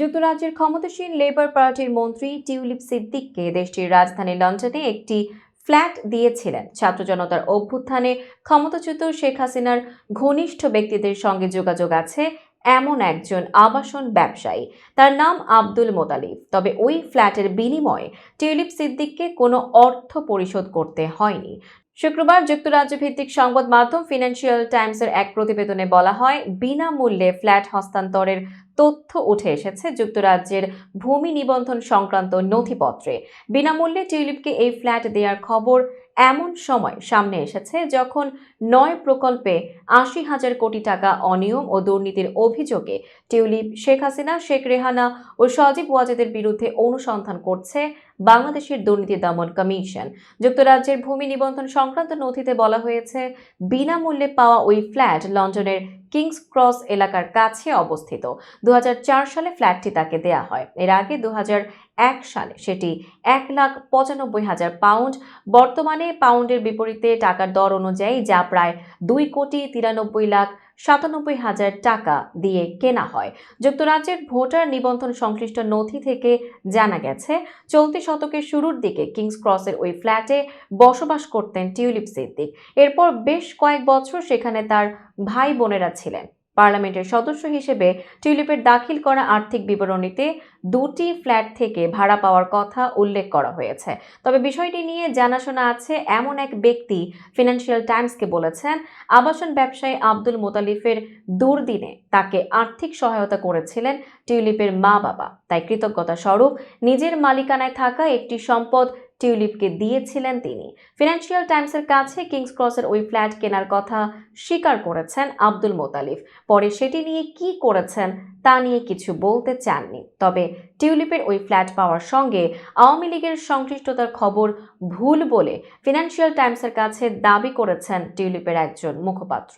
যুক্তরাজ্যের ক্ষমতাসীন লেবার পার্টির মন্ত্রী টিউলিপ সিদ্দিককে দেশটির রাজধানী লন্ডনে একটি ফ্ল্যাট দিয়েছিলেন ছাত্র জনতার অভ্যুত্থানে ক্ষমতাচ্যুত শেখ হাসিনার ঘনিষ্ঠ ব্যক্তিদের সঙ্গে যোগাযোগ আছে এমন একজন আবাসন ব্যবসায়ী। তার নাম আব্দুল মোতালিব। তবে ওই ফ্ল্যাটের বিনিময়ে টিউলিপ সিদ্দিককে কোনো অর্থ পরিশোধ করতে হয়নি। শুক্রবার যুক্তরাজ্য ভিত্তিক সংবাদ মাধ্যম ফিনান্সিয়াল টাইমসের এক প্রতিবেদনে বলা হয়, বিনামূল্যে ফ্ল্যাট হস্তান্তরের তথ্য উঠে এসেছে যুক্তরাজ্যের ভূমি নিবন্ধন সংক্রান্ত নথিপত্রে। বিনামূল্যে টিউলিপকে এই ফ্ল্যাট দেওয়ার খবর এমন সময় সামনে এসেছে যখন ৯ প্রকল্পে ৮০,০০০ কোটি টাকা অনিয়ম ও দুর্নীতির অভিযোগে টিউলিপ শেখ হাসিনা, শেখ রেহানা ও সজীব ওয়াজেদের বিরুদ্ধে অনুসন্ধান করছে বাংলাদেশের দুর্নীতি দমন কমিশন। যুক্তরাজ্যের ভূমি নিবন্ধন সংক্রান্ত নথিতে বলা হয়েছে, বিনামূল্যে পাওয়া ওই ফ্ল্যাট লন্ডনের কিংস ক্রস এলাকার কাছে অবস্থিত। ২০০৪ সালে ফ্ল্যাটটি তাকে দেয়া হয়। এর আগে ২০০১ সালে সেটি ১,৯৫,০০০ পাউন্ড। বর্তমানে পাউন্ডের বিপরীতে টাকার দর অনুযায়ী যা প্রায় ২,৯৩,৯৭,০০০ টাকা দিয়ে কেনা হয়। যুক্তরাজ্যের ভোটার নিবন্ধন সংশ্লিষ্ট নথি থেকে জানা গেছে, চলতি শতকের শুরুর দিকে কিংস ক্রসের ওই ফ্ল্যাটে বসবাস করতেন টিউলিপ সিদ্দিক। এরপর বেশ কয়েক বছর সেখানে তার ভাই বোনেরা ছিলেন। পার্লামেন্টের সদস্য হিসেবে টিউলিপের দাখিল করা আর্থিক বিবরণীতে ২টি ফ্ল্যাট থেকে ভাড়া পাওয়ার কথা উল্লেখ করা হয়েছে। তবে বিষয়টি নিয়ে জানাশোনা আছে এমন এক ব্যক্তি ফিনান্সিয়াল টাইমসকে বলেছেন, আবাসন ব্যবসায়ী আব্দুল মোতালিফের দুর্দিনে তাকে আর্থিক সহায়তা করেছিলেন টিউলিপের মা-বাবা। তাই কৃতজ্ঞতা স্বরূপ নিজের মালিকানায় থাকা একটি সম্পদ টিউলিপকে দিয়েছিলেন তিনি। ফিনান্সিয়াল টাইমসের কাছে কিংস ক্রসের ওই ফ্ল্যাট কেনার কথা স্বীকার করেছেন আব্দুল মোতালিফ। পরে সেটি নিয়ে কি করেছেন তা নিয়ে কিছু বলতে চাননি। তবে টিউলিপের ওই ফ্ল্যাট পাওয়ার সঙ্গে আওয়ামী লীগের সংশ্লিষ্টতার খবর ভুল বলে ফিনান্সিয়াল টাইমসের কাছে দাবি করেছেন টিউলিপের একজন মুখপাত্র।